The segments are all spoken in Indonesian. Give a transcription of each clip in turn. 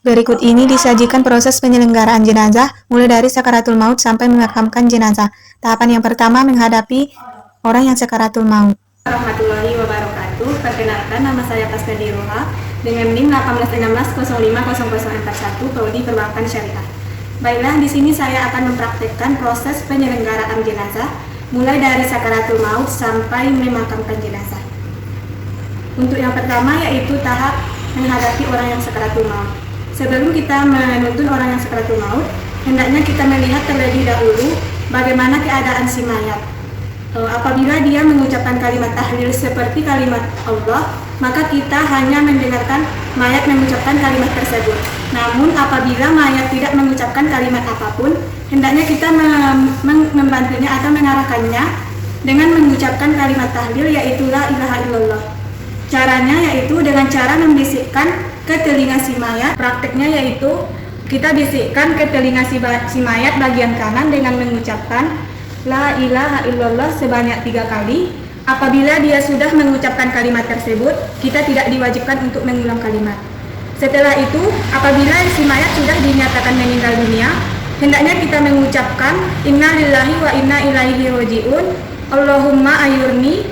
Berikut ini disajikan proses penyelenggaraan jenazah, mulai dari sakaratul maut sampai memakamkan jenazah. Tahapan yang pertama menghadapi orang yang sakaratul maut. Warahmatullahi wabarakatuh. Perkenalkan, nama saya Tasnadi Roha dengan NIM 1816050041 Prodi Perbankan Syariah. Baiklah, di sini saya akan mempraktekkan proses penyelenggaraan jenazah mulai dari sakaratul maut sampai memakamkan jenazah. Untuk yang pertama yaitu tahap menghadapi orang yang sakaratul maut. Sebelum kita menuntun orang yang sakaratul maut, hendaknya kita melihat terlebih dahulu bagaimana keadaan si mayat. Apabila dia mengucapkan kalimat tahlil seperti kalimat Allah, maka kita hanya mendengarkan mayat mengucapkan kalimat tersebut. Namun apabila mayat tidak mengucapkan kalimat apapun, hendaknya kita membantunya atau mengarahkannya dengan mengucapkan kalimat tahlil, yaitu la ilaha illallah. Caranya yaitu dengan cara membisikkan ke telinga si mayat. Prakteknya yaitu kita bisikkan ke telinga si mayat bagian kanan dengan mengucapkan la ilaha illallah sebanyak 3 kali. Apabila dia sudah mengucapkan kalimat tersebut, kita tidak diwajibkan untuk mengulang kalimat. Setelah itu, apabila si mayat sudah dinyatakan meninggal dunia, hendaknya kita mengucapkan inna lillahi wa inna ilaihi rajiun, Allahumma ayurni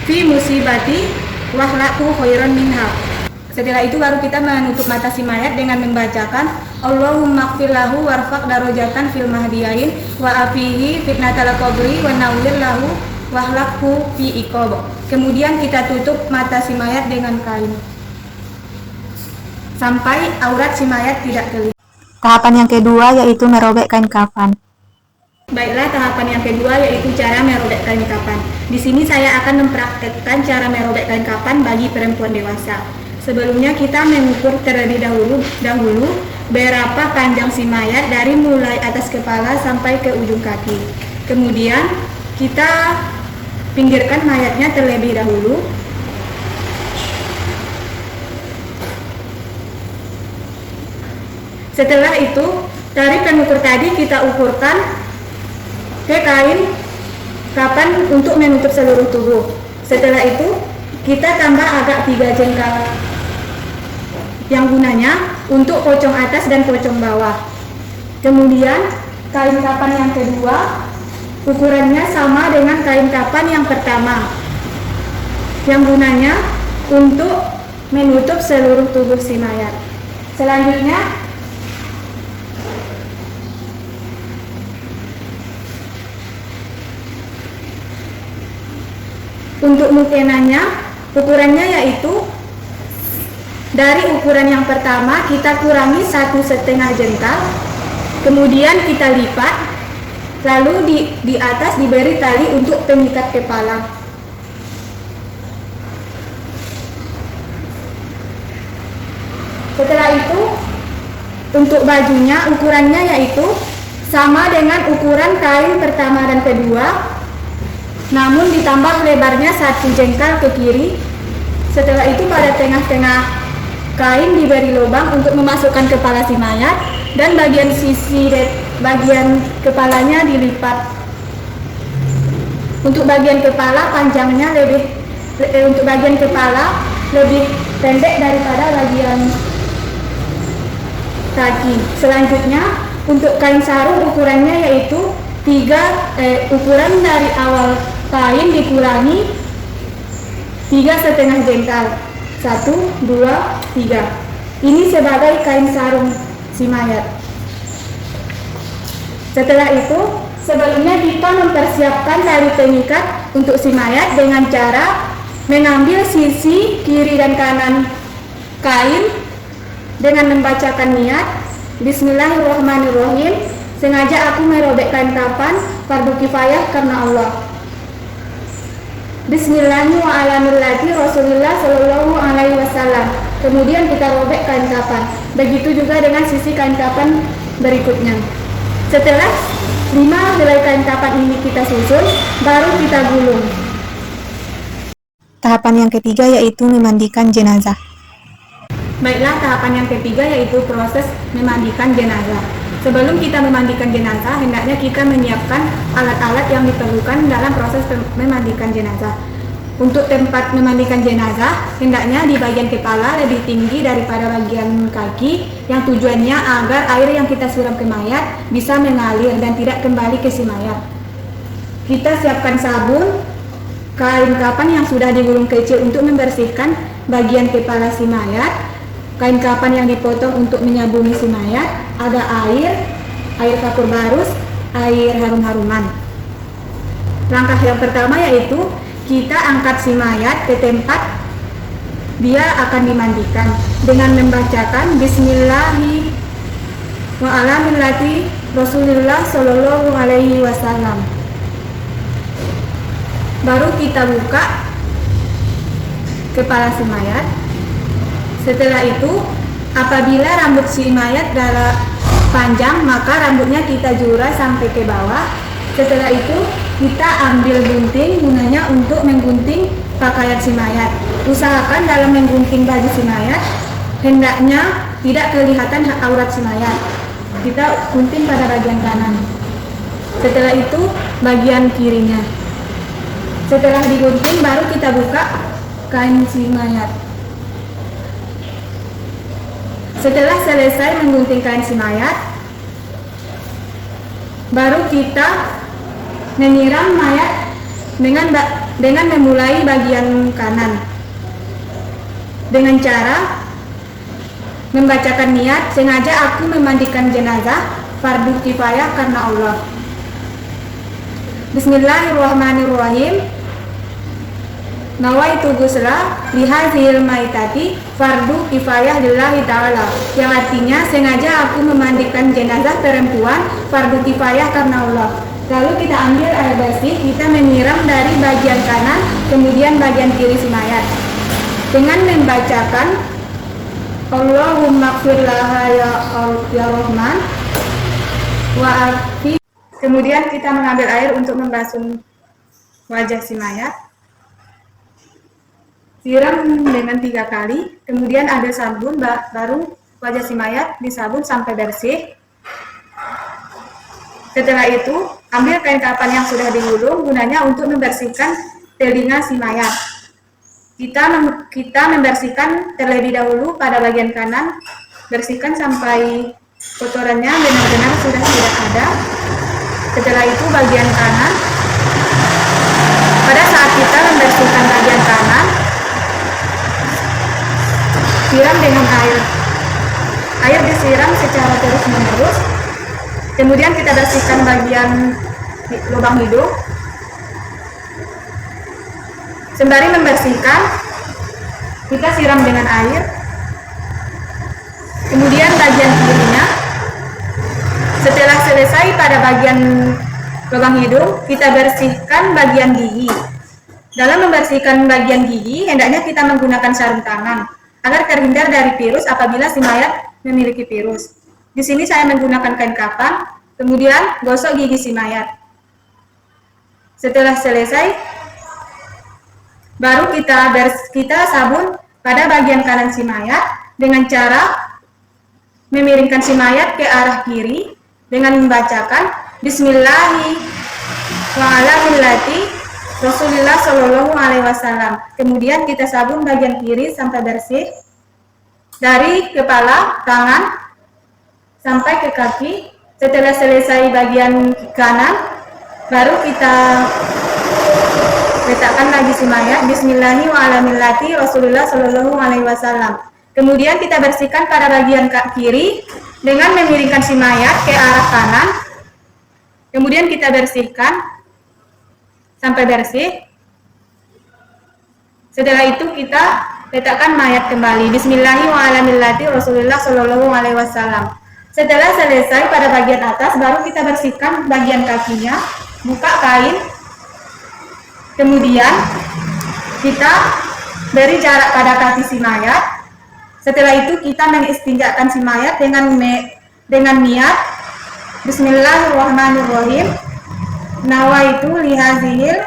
fi musibati wahlaku khairan minha. Setelah itu baru kita menutup mata si mayat dengan membacakan Allahumma gfir lahu warfaq darajatan fil mahdiyain wa afihi fitnatal qabri wa nawwir lahu wahlaku fi iqab. Kemudian kita tutup mata si mayat dengan kain sampai aurat si mayat tidak terlihat. Tahapan yang kedua yaitu merobek kain kafan. Baiklah, tahapan yang kedua yaitu cara merobek kain kafan. Di sini saya akan mempraktekkan cara merobek kain kafan bagi perempuan dewasa. Sebelumnya kita mengukur terlebih dahulu berapa panjang si mayat dari mulai atas kepala sampai ke ujung kaki. Kemudian kita pinggirkan mayatnya terlebih dahulu. Setelah itu, dari pengukur tadi kita ukurkan ke kain kafan untuk menutup seluruh tubuh. Setelah itu kita tambah agak 3 jengkal yang gunanya untuk pocong atas dan pocong bawah. Kemudian kain kafan yang kedua ukurannya sama dengan kain kafan yang pertama, yang gunanya untuk menutup seluruh tubuh si mayat. Selanjutnya untuk mukenanya, ukurannya yaitu dari ukuran yang pertama kita kurangi 1,5 jengkal, kemudian kita lipat, lalu di atas diberi tali untuk pengikat kepala. Setelah itu untuk bajunya ukurannya yaitu sama dengan ukuran kain pertama dan kedua, namun ditambah lebarnya 1 jengkal ke kiri. Setelah itu pada tengah-tengah kain diberi lubang untuk memasukkan kepala si mayat, dan bagian kepalanya dilipat. Untuk bagian kepala panjangnya untuk bagian kepala lebih pendek daripada bagian kaki. Selanjutnya untuk kain sarung ukurannya yaitu ukuran dari awal kain dikurangi 3,5 jengkal. 1, 2, 3. Ini sebagai kain sarung si mayat. Setelah itu, sebelumnya kita mempersiapkan tali pengikat untuk si mayat dengan cara mengambil sisi kiri dan kanan kain dengan membacakan niat Bismillahirrahmanirrahim. Sengaja aku merobek kain kafan fardu kifayah karena Allah. Bismillahirrahmanirrahim Rasulullah Shallallahu Alaihi Wasallam. Kemudian kita robek kain kafan. Begitu juga dengan sisi kain kafan berikutnya. Setelah 5 helai kain kafan ini kita susun, baru kita gulung. Tahapan yang ketiga yaitu memandikan jenazah. Baiklah, tahapan yang ketiga yaitu proses memandikan jenazah. Sebelum kita memandikan jenazah, hendaknya kita menyiapkan alat-alat yang diperlukan dalam proses memandikan jenazah. Untuk tempat memandikan jenazah, hendaknya di bagian kepala lebih tinggi daripada bagian kaki, yang tujuannya agar air yang kita siram ke mayat bisa mengalir dan tidak kembali ke si mayat. Kita siapkan sabun, kain kapan yang sudah digulung kecil untuk membersihkan bagian kepala si mayat, kain kapan yang dipotong untuk menyabuni si mayat, ada air kapur barus, air harum-haruman. Langkah yang pertama yaitu kita angkat si mayat ke tempat dia akan dimandikan dengan membacakan Bismillahi wa ala millati Rasulullah Shallallahu Alaihi Wasallam. Baru kita buka kepala si mayat. Setelah itu, apabila rambut si mayat panjang, maka rambutnya kita jurai sampai ke bawah. Setelah itu, kita ambil gunting gunanya untuk menggunting pakaian si mayat. Usahakan dalam menggunting baju si mayat, hendaknya tidak kelihatan aurat si mayat. Kita gunting pada bagian kanan. Setelah itu, bagian kirinya. Setelah digunting, baru kita buka kain si mayat. Setelah selesai menggunting kain si mayat, baru kita menyiram mayat dengan memulai bagian kanan dengan cara membacakan niat, sengaja aku memandikan jenazah fardu kifayah karena Allah. Bismillahirrahmanirrahim. Nawaitu ghusla lihadzil maitati fardu kifayah lillahi ta'ala, yang artinya sengaja aku memandikan jenazah perempuan fardu kifayah karena Allah. Lalu kita ambil air bersih, kita menyiram dari bagian kanan kemudian bagian kiri si mayat dengan membacakan Allahumma ighfir laha ya Rahman wa afi. Kemudian kita mengambil air untuk membasuh wajah si mayat. Siram dengan 3 kali, kemudian ada sabun, baru wajah si mayat disabun sampai bersih. Setelah itu, ambil kain kapan yang sudah digulung gunanya untuk membersihkan telinga si mayat. Kita membersihkan terlebih dahulu pada bagian kanan, bersihkan sampai kotorannya benar-benar sudah tidak ada. Setelah itu bagian kanan, pada saat kita membersihkan bagian kanan, siram dengan air. Air disiram secara terus-menerus. Kemudian kita bersihkan bagian lubang hidung. Sembari membersihkan, kita siram dengan air. Kemudian bagian kirinya. Setelah selesai pada bagian lubang hidung, kita bersihkan bagian gigi. Dalam membersihkan bagian gigi, hendaknya kita menggunakan sarung tangan agar terhindar dari virus apabila si mayat memiliki virus. Di sini saya menggunakan kain kapan, kemudian gosok gigi si mayat. Setelah selesai, baru kita sabun pada bagian kanan si mayat dengan cara memiringkan si mayat ke arah kiri dengan membacakan Bismillahi wa ala millati Rasulullah Shallallahu Alaihi Wasallam. Kemudian kita sabun bagian kiri sampai bersih dari kepala, tangan sampai ke kaki. Setelah selesai bagian kanan, baru kita letakkan lagi si mayat Bismillahi wa ala millati Rasulullah Shallallahu Alaihi Wasallam. Kemudian kita bersihkan pada bagian kiri dengan memiringkan si mayat ke arah kanan. Kemudian kita bersihkan sampai bersih. Setelah itu kita letakkan mayat kembali Bismillahi wa ala millati Rasulullah Shallallahu Alaihi Wasallam. Setelah selesai pada bagian atas, baru kita bersihkan bagian kakinya, buka kain. Kemudian kita beri jarak pada kaki si mayat. Setelah itu kita mengistinjakan si mayat dengan niat Bismillahirrahmanirrahim. Nawaitu lihazihil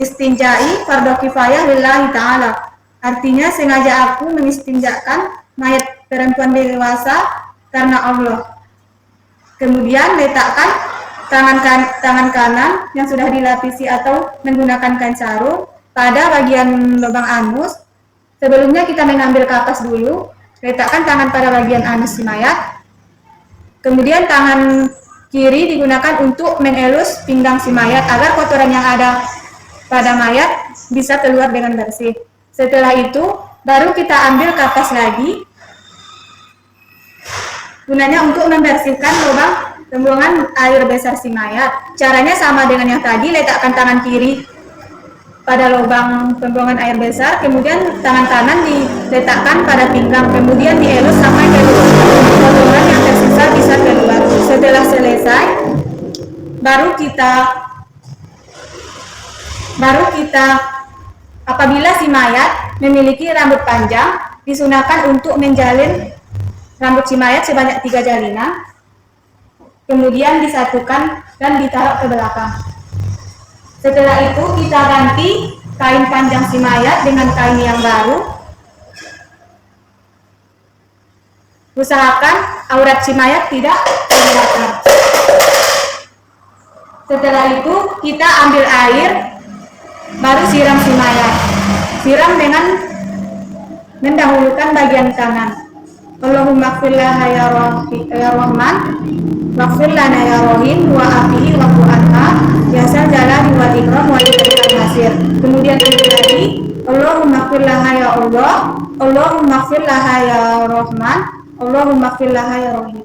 istinjai fardhu kifayah lillahi ta'ala. Artinya sengaja aku mengistinjakan mayat perempuan dewasa karena Allah. Kemudian letakkan tangan kanan yang sudah dilapisi atau menggunakan kain sarung pada bagian lubang anus. Sebelumnya kita mengambil kapas dulu, letakkan tangan pada bagian anus si mayat. Kemudian tangan kiri digunakan untuk mengelus pinggang si mayat agar kotoran yang ada pada mayat bisa keluar dengan bersih. Setelah itu baru kita ambil kapas lagi, gunanya untuk membersihkan lubang pembuangan air besar si mayat. Caranya sama dengan yang tadi, letakkan tangan kiri pada lubang pembuangan air besar, kemudian tangan kanan diletakkan pada pinggang, kemudian dielus sampai kotoran yang tersisa bisa keluar. Setelah selesai, baru kita apabila si mayat memiliki rambut panjang, disunahkan untuk menjalin rambut si mayat sebanyak 3 jalinan, kemudian disatukan dan ditaruh ke belakang. Setelah itu kita ganti kain panjang si mayat dengan kain yang baru. Usahakan aurat si mayat tidak kelihatan. Setelah itu kita ambil air, baru siram si mayat. Siram dengan mendahulukan bagian kanan. Allahumma ighfir laha ya Rahman, waghfir lana ya Rahim, wa afihi wa anha, ya sal jalali wal ikram wa ilaikal masir. Kemudian lagi, Allahumma ighfir laha ya Allah, Allahumma ighfir laha ya Rahman, Allahumma ighfir laha ya Rahim.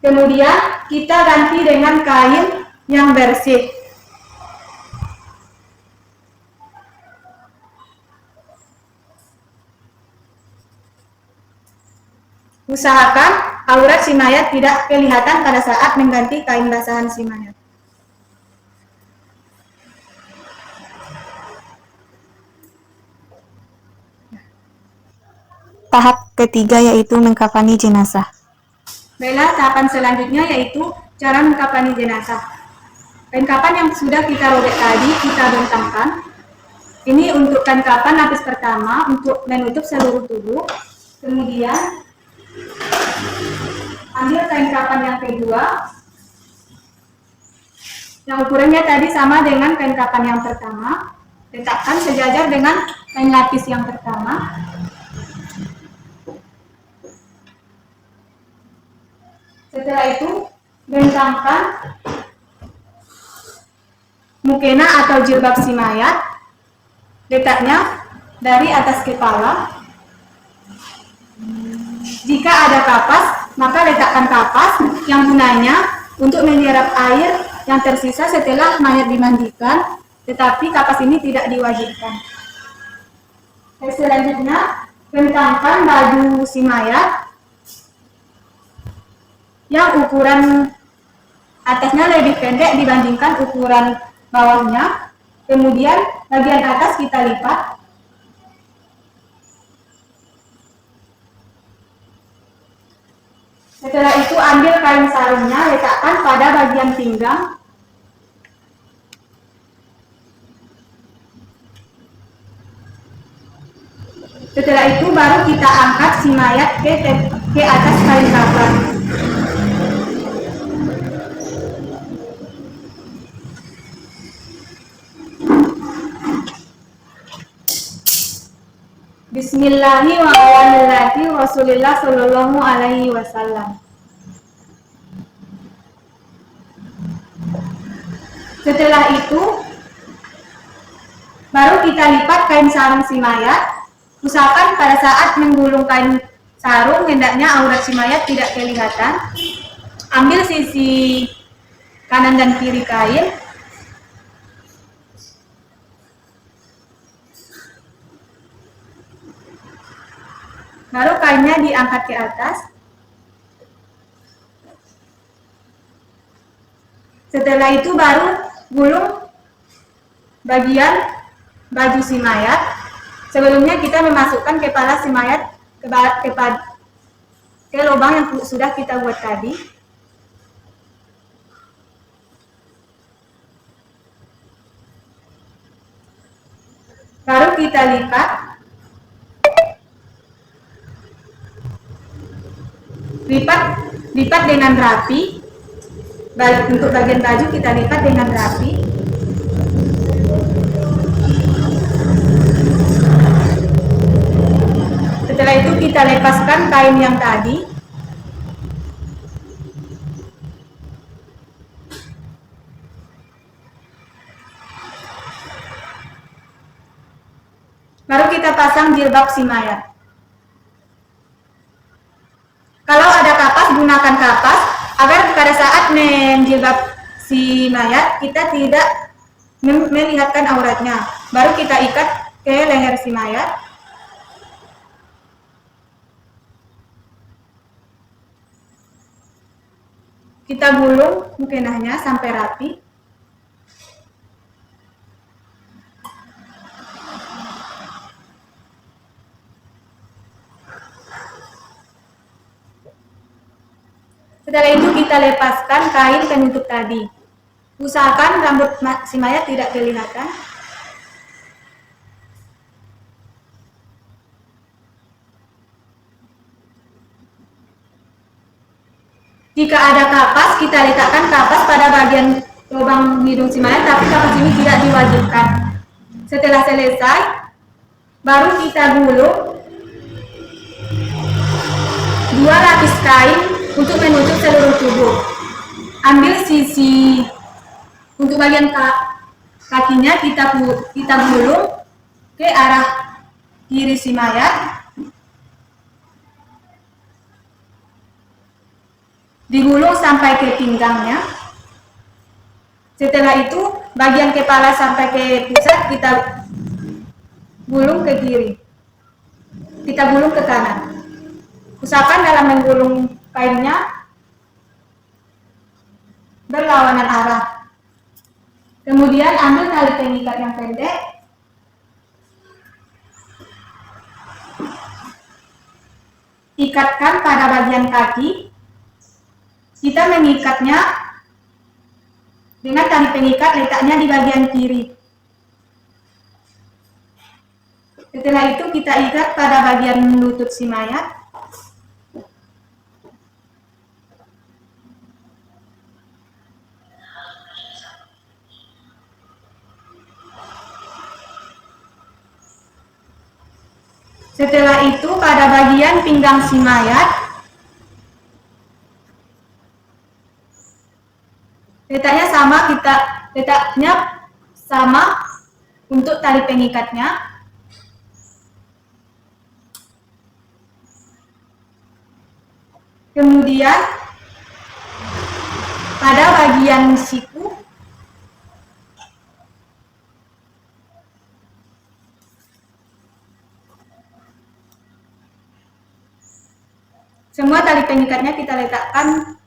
Kemudian kita ganti dengan kain yang bersih. Usahakan aurat si mayat tidak kelihatan pada saat mengganti kain basahan si mayat. Tahap ketiga yaitu mengkafani jenazah. Baiklah, tahapan selanjutnya yaitu cara mengkafani jenazah. Kain kafan yang sudah kita robek tadi kita bentangkan. Ini untuk kain kafan lapis pertama untuk menutup seluruh tubuh. Kemudian ambil kain kafan yang kedua, yang ukurannya tadi sama dengan kain kafan yang pertama. Letakkan sejajar dengan kain lapis yang pertama. Setelah itu bentangkan mukena atau jilbab si mayat. Letaknya dari atas kepala. Jika ada kapas, maka letakkan kapas yang gunanya untuk menyerap air yang tersisa setelah mayat dimandikan, tetapi kapas ini tidak diwajibkan. Selanjutnya, bentangkan baju si mayat yang ukuran atasnya lebih pendek dibandingkan ukuran bawahnya. Kemudian bagian atas kita lipat. Setelah itu ambil kain sarungnya, letakkan pada bagian pinggang. Setelah itu baru kita angkat si mayat ke atas kain kafan. Bismillahirrahmanirrahim. Rasulullah sallallahu alaihi wasallam. Setelah itu baru kita lipat kain sarung si mayat. Usahakan pada saat menggulung kain sarung hendaknya aurat si mayat tidak kelihatan. Ambil sisi kanan dan kiri kain. Baru kainnya diangkat ke atas. Setelah itu baru gulung bagian baju si mayat. Sebelumnya kita memasukkan kepala si mayat ke lubang yang sudah kita buat tadi. Baru kita lipat. Lipat dengan rapi. Untuk bagian baju kita lipat dengan rapi. Setelah itu kita lepaskan kain yang tadi. Baru kita pasang jilbab si mayat. Kalau ada kapas, gunakan kapas agar pada saat menjilbab si mayat kita tidak melihatkan auratnya. Baru kita ikat ke leher si mayat. Kita gulung mukenahnya sampai rapi. Setelah itu kita lepaskan kain penutup tadi. Usahakan rambut si mayat tidak kelihatan. Jika ada kapas, kita letakkan kapas pada bagian lubang hidung si mayat, tapi kapas ini tidak diwajibkan. Setelah selesai, baru kita gulung 2 lapis kain untuk menutup seluruh tubuh. Ambil sisi untuk bagian kakinya, kita gulung ke arah kiri si mayat. Digulung sampai ke pinggangnya. Setelah itu bagian kepala sampai ke pusat kita gulung ke kiri. Kita gulung ke kanan. Usahakan dalam menggulung kainnya berlawanan arah. Kemudian ambil tali pengikat yang pendek. Ikatkan pada bagian kaki. Kita mengikatnya dengan tali pengikat, letaknya di bagian kiri. Setelah itu kita ikat pada bagian lutut si mayat. Setelah itu pada bagian pinggang si mayat, letaknya sama untuk tali pengikatnya. Kemudian pada bagian siku semua tali pengikatnya kita letakkan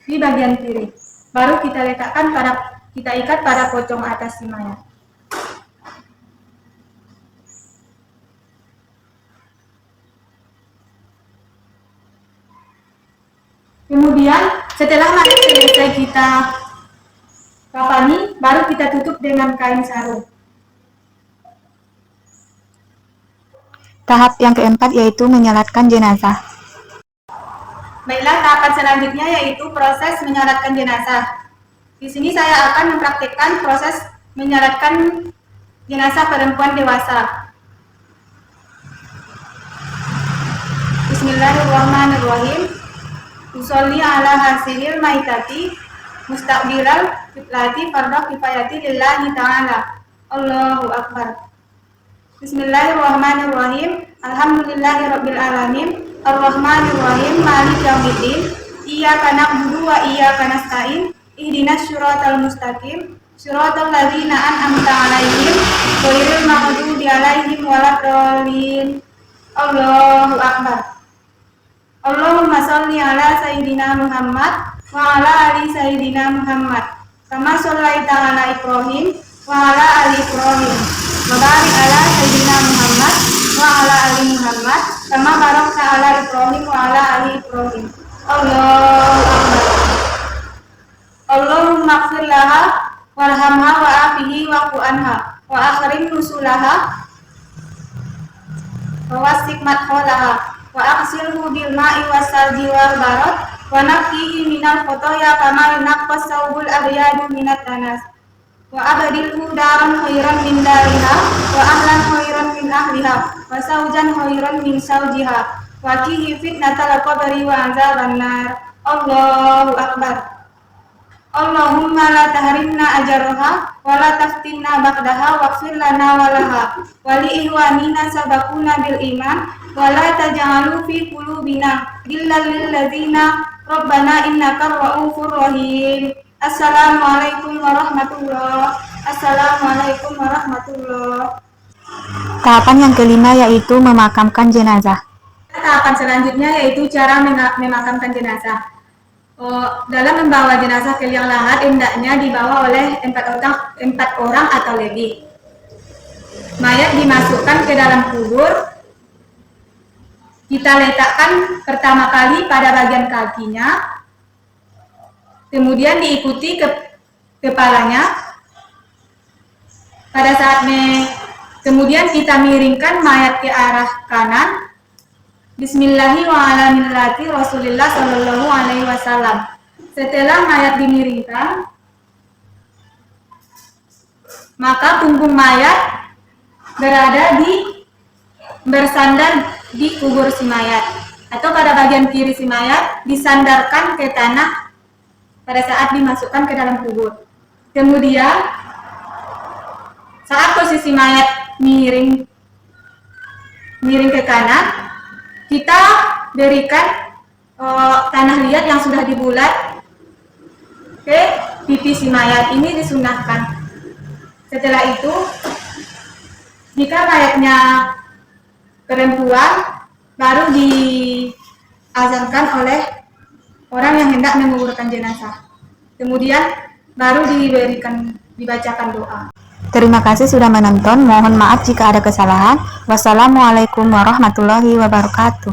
di bagian kiri. Baru kita ikat pada pocong atas si mayat. Kemudian setelah mayat selesai kita kafani, baru kita tutup dengan kain sarung. Tahap yang keempat yaitu menyolatkan jenazah. Baiklah, tahapan selanjutnya yaitu proses menyolatkan jenazah. Di sini saya akan mempraktikkan proses menyolatkan jenazah perempuan dewasa. Bismillahirrahmanirrahim. Usolli ala hasilil maitati mustaqbilal kiblati fardhu kifayati lillahi ta'ala. Allahu akbar. Bismillahirrahmanirrahim. Alhamdulillahirabbil alamin. Ar-Rahmanir-Rahim. Maliki yaumiddin. Iyyaka na'budu wa iyyaka nasta'in. Ihdinas siratal mustaqim. Siratal ladzina an'amta 'alaihim ghairil maghdubi 'alaihim waladdallin. Allahu akbar. Allahumma shalli ala sayyidina Muhammad wa ala ali sayyidina Muhammad. Kama shallaita ala Ibrahim wa ala ali Ibrahim. Wa barik ala sayyidina Muhammad wa ala ali Muhammad kama barakta ala Ibrahim wa ala ali Ibrahim. Allahu akbar. Allahumma ighfir laha warhamha wa afihi wa'fu anha wa akhrim nusulaha wa wasik madkhalaha wa aghsilhu bil ma'i wasalji wal barad wa naqqihi minal khotoya kama yunaqqas sawbul abyadu minat danas wa abdilhu daran khairan min dariha wa ahlan khairan min ahliha wa zawjan khairan min zawjiha wa qihi fitnatal qabri wa azaban nar. Allahu akbar. Allahumma la tahrimna ajraha wa la taftinna ba'daha waghfir lana wa laha wa li ihwanina sabaquna bil iman wa la taj'alu fi qulubina ghillan lil ladzina rabbana innaka ra'ufur rahim. Assalamualaikum warahmatullahi. Assalamualaikum warahmatullahi. Tahapan yang kelima yaitu memakamkan jenazah. Tahapan selanjutnya yaitu cara memakamkan jenazah. Dalam membawa jenazah ke liang lahat, hendaknya dibawa oleh 4 orang atau lebih. Mayat dimasukkan ke dalam kubur. Kita letakkan pertama kali pada bagian kakinya, kemudian diikuti ke kepalanya. Kemudian kita miringkan mayat ke arah kanan. Bismillahirrahmanirrahim. Rasulullah Shallallahu Alaihi Wasallam. Setelah mayat dimiringkan, maka punggung mayat bersandar di kubur si mayat, atau pada bagian kiri si mayat disandarkan ke tanah pada saat dimasukkan ke dalam kubur. Kemudian saat posisi mayat miring ke kanan, kita berikan tanah liat yang sudah dibulat ke pipi si mayat. Ini disunahkan. Setelah itu, jika mayatnya perempuan, baru diazankan oleh orang yang hendak menguburkan jenazah. Kemudian baru dibacakan doa. Terima kasih sudah menonton. Mohon maaf jika ada kesalahan. Wassalamualaikum warahmatullahi wabarakatuh.